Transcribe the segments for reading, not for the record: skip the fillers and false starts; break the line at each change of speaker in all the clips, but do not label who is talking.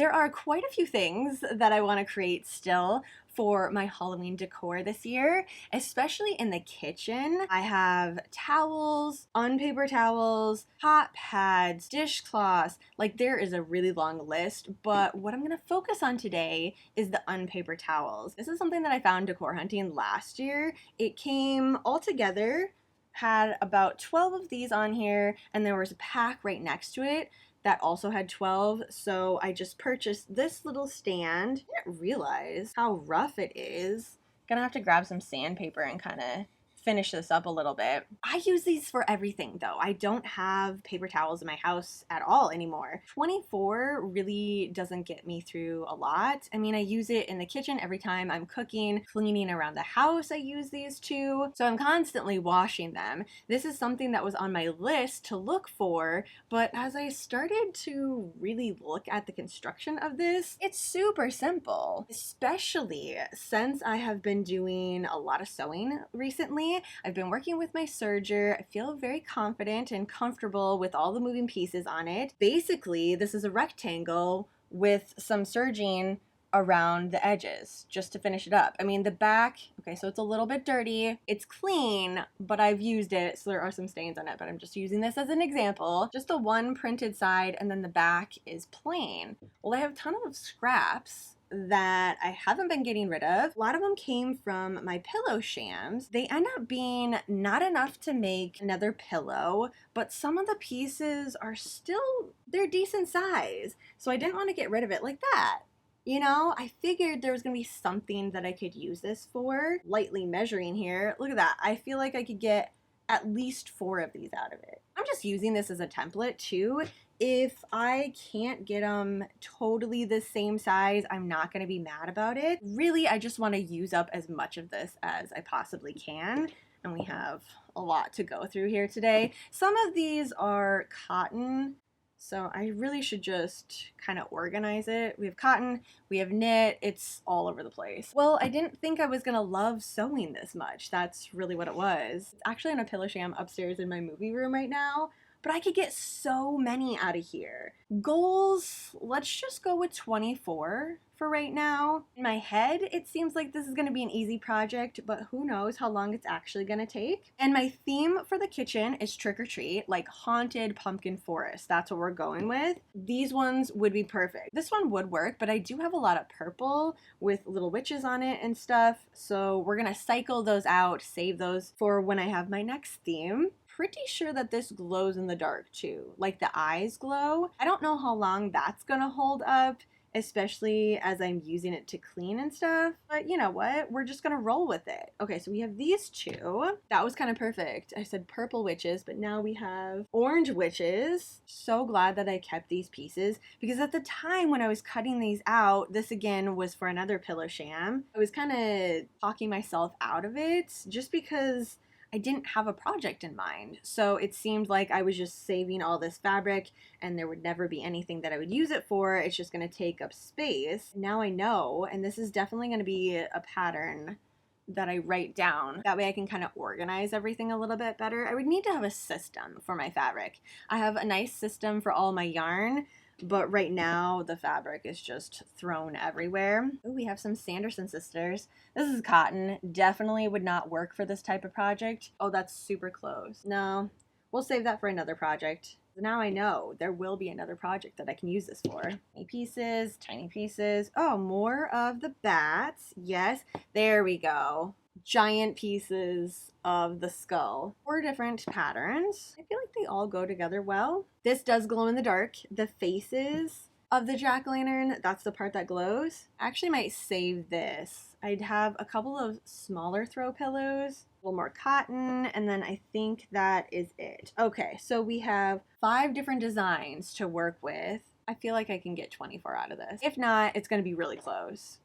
There are quite a few things that I want to create still for my Halloween decor this year, especially in the kitchen. I have towels, unpaper towels, hot pads, dishcloths. Like, there is a really long list, but what I'm going to focus on today is the unpaper towels. This is something that I found decor hunting last year. It came all together, had about 12 of these on here, and there was a pack right next to it that also had 12, so I just purchased this little stand. I didn't realize how rough it is. Gonna have to grab some sandpaper and kind of finish this up a little bit. I use these for everything though. I don't have paper towels in my house at all anymore. 24 really doesn't get me through a lot. I mean, I use it in the kitchen every time I'm cooking, cleaning around the house. I use these too. So I'm constantly washing them. This is something that was on my list to look for, but as I started to really look at the construction of this, it's super simple, especially since I have been doing a lot of sewing recently. I've been working with my serger. I feel very confident and comfortable with all the moving pieces on it. Basically, this is a rectangle with some serging around the edges just to finish it up. I mean, the back, okay, so it's a little bit dirty. It's clean, but I've used it, so there are some stains on it, but I'm just using this as an example. Just the one printed side, and then the back is plain. Well, I have a ton of scraps that I haven't been getting rid of. A lot of them came from my pillow shams. They end up being not enough to make another pillow, but some of the pieces are still, they're decent size. So I didn't want to get rid of it like that. You know, I figured there was gonna be something that I could use this for. Lightly measuring here, look at that. I feel like I could get at least 4 of these out of it. I'm just using this as a template too. If I can't get them totally the same size, I'm not going to be mad about it. Really, I just want to use up as much of this as I possibly can. And we have a lot to go through here today. Some of these are cotton, so I really should just kind of organize it. We have cotton, we have knit, it's all over the place. Well, I didn't think I was gonna love sewing this much. That's really what it was. It's actually on a pillow sham upstairs in my movie room right now, but I could get so many out of here. Goals, let's just go with 24 for right now. In my head, it seems like this is gonna be an easy project, but who knows how long it's actually gonna take. And my theme for the kitchen is trick or treat, like haunted pumpkin forest. That's what we're going with. These ones would be perfect. This one would work, but I do have a lot of purple with little witches on it and stuff. So we're gonna cycle those out, save those for when I have my next theme. Pretty sure that this glows in the dark too, like the eyes glow. I don't know how long that's gonna hold up, especially as I'm using it to clean and stuff, but you know what, we're just gonna roll with it. Okay, so we have these two. That was kind of perfect. I said purple witches, but now we have orange witches. So glad that I kept these pieces, because at the time when I was cutting these out, this again was for another pillow sham, I was kind of talking myself out of it just because I didn't have a project in mind. So it seemed like I was just saving all this fabric and there would never be anything that I would use it for. It's just gonna take up space. Now I know, and this is definitely gonna be a pattern that I write down. That way I can kind of organize everything a little bit better. I would need to have a system for my fabric. I have a nice system for all my yarn, but right now the fabric is just thrown everywhere. Oh, we have some Sanderson sisters. This is cotton. Definitely would not work for this type of project. Oh, that's super close. No, we'll save that for another project. Now I know there will be another project that I can use this for. Tiny pieces, tiny pieces. Oh, more of the bats. Yes, there we go. Giant pieces of the skull. 4 different patterns. I feel like they all go together well. This does glow in the dark. The faces of the jack-o'-lantern, that's the part that glows. I actually might save this. I'd have a couple of smaller throw pillows, a little more cotton, and then I think that is it. Okay, so we have 5 different designs to work with. I feel like I can get 24 out of this. If not, it's gonna be really close.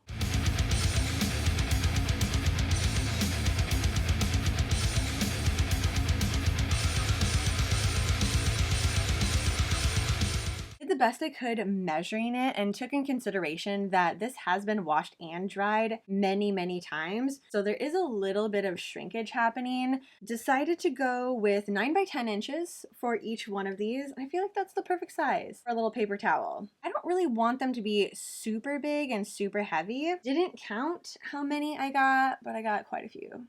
did the best I could measuring it and took in consideration that this has been washed and dried many, many times. So there is a little bit of shrinkage happening. Decided to go with 9 by 10 inches for each one of these. I feel like that's the perfect size for a little paper towel. I don't really want them to be super big and super heavy. Didn't count how many I got, but I got quite a few.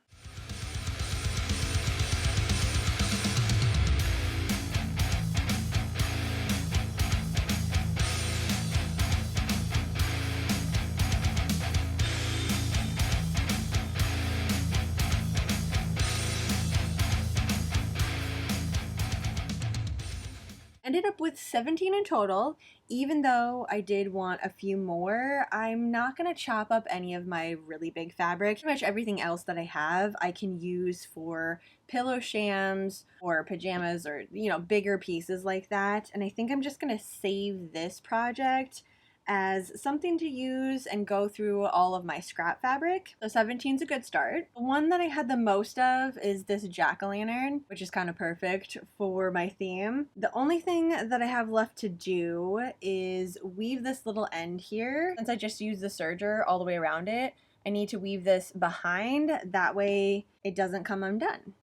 Ended up with 17 in total. Even though I did want a few more, I'm not gonna chop up any of my really big fabric. Pretty much everything else that I have, I can use for pillow shams or pajamas or, you know, bigger pieces like that. And I think I'm just gonna save this project as something to use and go through all of my scrap fabric. So 17 is a good start. The one that I had the most of is this jack-o'-lantern, which is kind of perfect for my theme. The only thing that I have left to do is weave this little end here. Since I just used the serger all the way around it, I need to weave this behind, that way it doesn't come undone.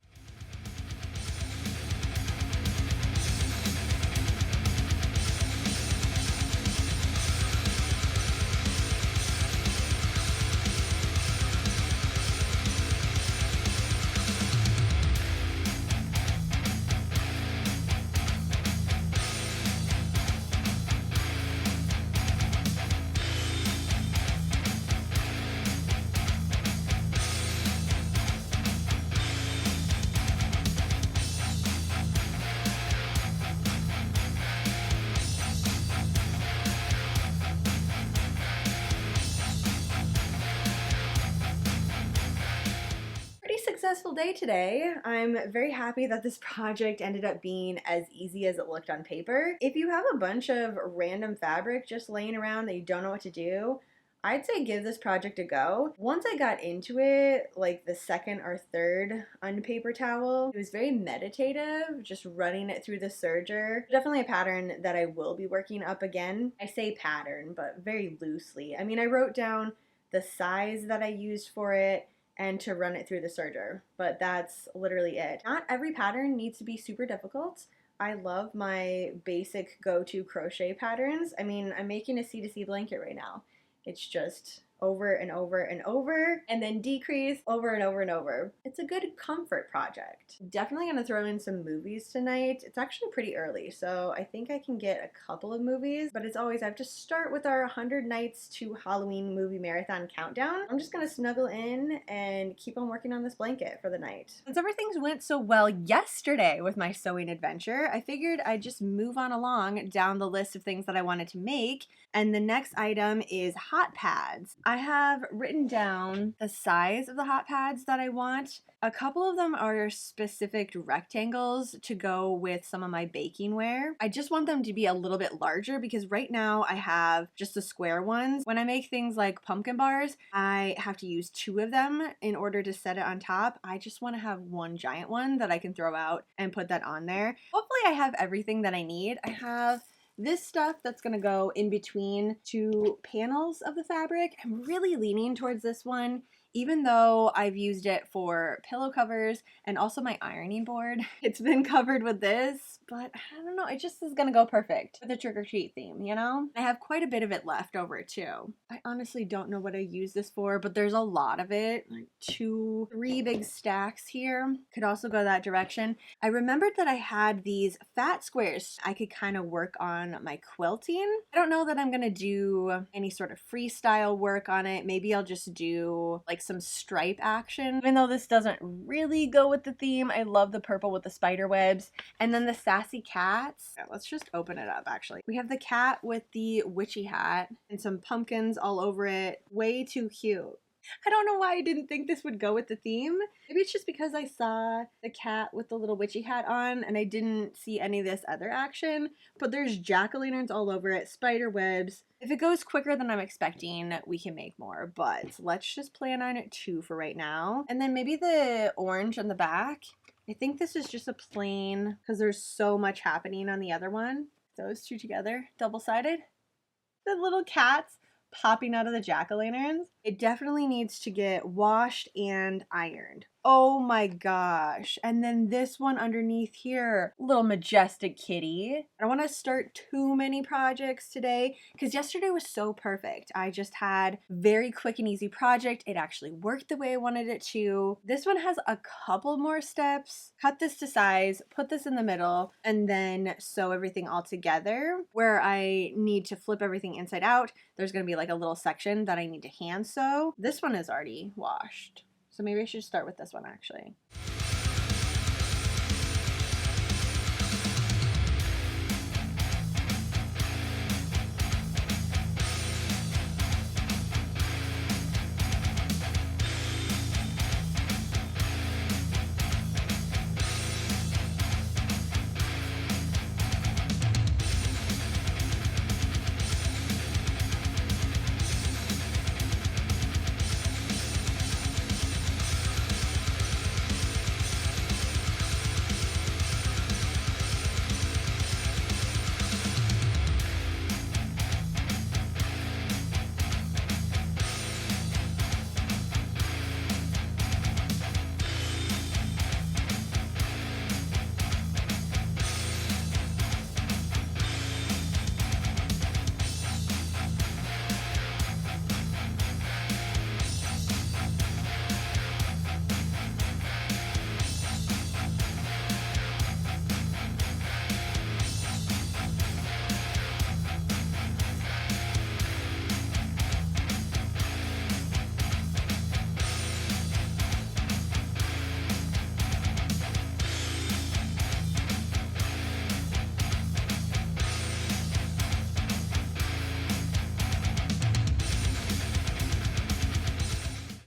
Successful day today. I'm very happy that this project ended up being as easy as it looked on paper. If you have a bunch of random fabric just laying around that you don't know what to do, I'd say give this project a go. Once I got into it, like the second or third unpaper towel, it was very meditative, just running it through the serger. Definitely a pattern that I will be working up again. I say pattern, but very loosely. I mean, I wrote down the size that I used for it and to run it through the serger, but that's literally it. Not every pattern needs to be super difficult. I love my basic go-to crochet patterns. I mean, I'm making a C2C blanket right now. It's just over and over and over, and then decrease over and over and over. It's a good comfort project. Definitely gonna throw in some movies tonight. It's actually pretty early, so I think I can get a couple of movies, but as always, I have to start with our 100 Nights to Halloween movie marathon countdown. I'm just gonna snuggle in and keep on working on this blanket for the night. Since everything went so well yesterday with my sewing adventure, I figured I'd just move on along down the list of things that I wanted to make, and the next item is hot pads. I have written down the size of the hot pads that I want. A couple of them are specific rectangles to go with some of my baking ware. I just want them to be a little bit larger because right now I have just the square ones. When I make things like pumpkin bars, I have to use 2 of them in order to set it on top. I just want to have one giant one that I can throw out and put that on there. Hopefully I have everything that I need. I have this stuff that's gonna go in between 2 panels of the fabric. I'm really leaning towards this one, even though I've used it for pillow covers and also my ironing board. It's been covered with this, but I don't know, it just is gonna go perfect with the trick-or-treat theme, you know? I have quite a bit of it left over too. I honestly don't know what I use this for, but there's a lot of it, like 2, 3 big stacks here. Could also go that direction. I remembered that I had these fat squares I could kind of work on my quilting. I don't know that I'm gonna do any sort of freestyle work on it. Maybe I'll just do like some stripe action. Even though this doesn't really go with the theme, I love the purple with the spider webs. And then the sassy cats. Yeah, let's just open it up actually. We have the cat with the witchy hat and some pumpkins all over it. Way too cute. I don't know why I didn't think this would go with the theme. Maybe it's just because I saw the cat with the little witchy hat on and I didn't see any of this other action, but there's jack-o'-lanterns all over it, spider webs. If it goes quicker than I'm expecting, we can make more, but let's just plan on it 2 for right now. And then maybe the orange on the back. I think this is just a plain, because there's so much happening on the other one. those two together, double-sided. The little cats popping out of the jack-o'-lanterns. It definitely needs to get washed and ironed. Oh my gosh. And then this one underneath here, little majestic kitty. I don't want to start too many projects today because yesterday was so perfect. I just had very quick and easy project. It actually worked the way I wanted it to. This one has a couple more steps. Cut this to size, put this in the middle, and then sew everything all together. Where I need to flip everything inside out, there's going to be like a little section that I need to hand sew. This one is already washed. So maybe I should start with this one actually.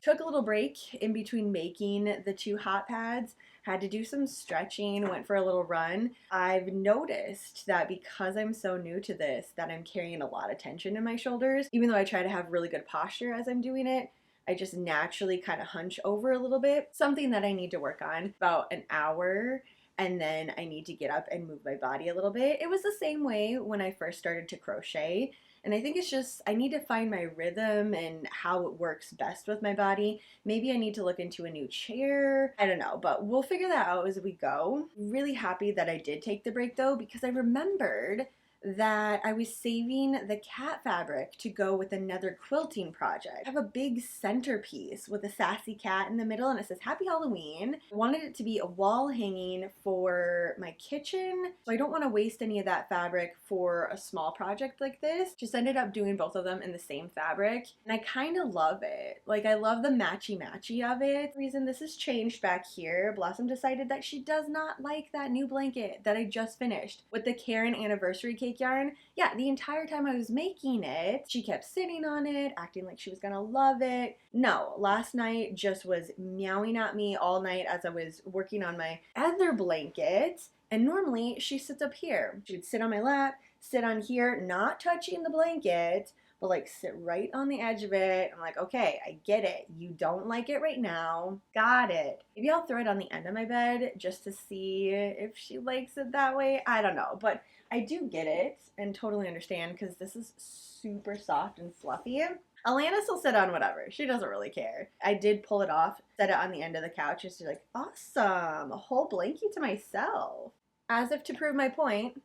Took a little break in between making the two hot pads, had to do some stretching, went for a little run. I've noticed that because I'm so new to this, that I'm carrying a lot of tension in my shoulders. Even though I try to have really good posture as I'm doing it, I just naturally kind of hunch over a little bit. Something that I need to work on. About an hour, and then I need to get up and move my body a little bit. It was the same way when I first started to crochet. And I think it's just, I need to find my rhythm and how it works best with my body. Maybe I need to look into a new chair. I don't know, but we'll figure that out as we go. Really happy that I did take the break though, because I remembered that I was saving the cat fabric to go with another quilting project. I have a big centerpiece with a sassy cat in the middle and it says Happy Halloween. I wanted it to be a wall hanging for my kitchen, so I don't want to waste any of that fabric for a small project like this. Just ended up doing both of them in the same fabric and I kind of love it. Like I love the matchy-matchy of it. The reason this has changed back here, Blossom decided that she does not like that new blanket that I just finished with the Karen anniversary cake yarn. Yeah, the entire time I was making it, she kept sitting on it, acting like she was gonna love it. No, last night just was meowing at me all night as I was working on my other blanket. And normally she sits up here. She would sit on my lap, sit on here, not touching the blanket, but like sit right on the edge of it. I'm like, okay, I get it. You don't like it right now. Got it. Maybe I'll throw it on the end of my bed just to see if she likes it that way. I don't know, but I do get it and totally understand because this is super soft and fluffy. Alanis will sit on whatever. She doesn't really care. I did pull it off, set it on the end of the couch. She's like, awesome, a whole blankie to myself. As if to prove my point,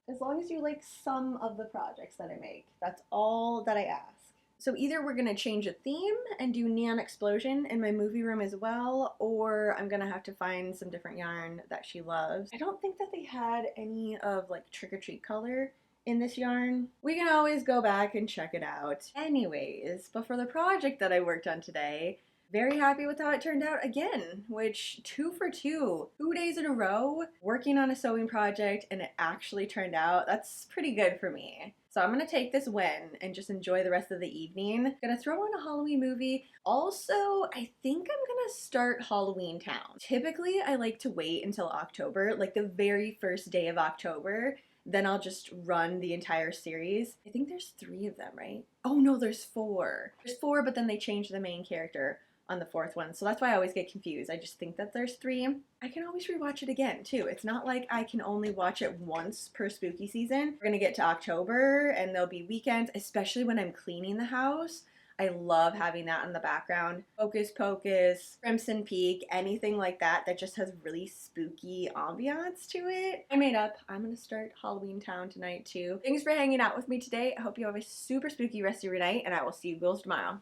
as long as you like some of the projects that I make, that's all that I ask. So either we're gonna change a theme and do Neon Explosion in my movie room as well, or I'm gonna have to find some different yarn that she loves. I don't think that they had any of like Trick or Treat color in this yarn. We can always go back and check it out. Anyways, but for the project that I worked on today, very happy with how it turned out again, which 2 for 2, 2 days in a row, working on a sewing project and it actually turned out. That's pretty good for me. So I'm gonna take this win and just enjoy the rest of the evening. Gonna throw on a Halloween movie. Also, I think I'm gonna start Halloween Town. Typically, I like to wait until October, like the very first day of October. Then I'll just run the entire series. I think there's 3 of them, right? Oh no, there's 4. There's 4, but then they changed the main character. on the fourth one. So that's why I always get confused. I just think that there's 3. I can always rewatch it again too. It's not like I can only watch it once per spooky season. We're gonna get to October and there'll be weekends, especially when I'm cleaning the house. I love having that in the background. Hocus Pocus, Crimson Peak, anything like that that just has really spooky ambiance to it. I made up. I'm gonna start Halloween Town tonight too. Thanks for hanging out with me today. I hope you have a super spooky rest of your night, and I will see you girls tomorrow.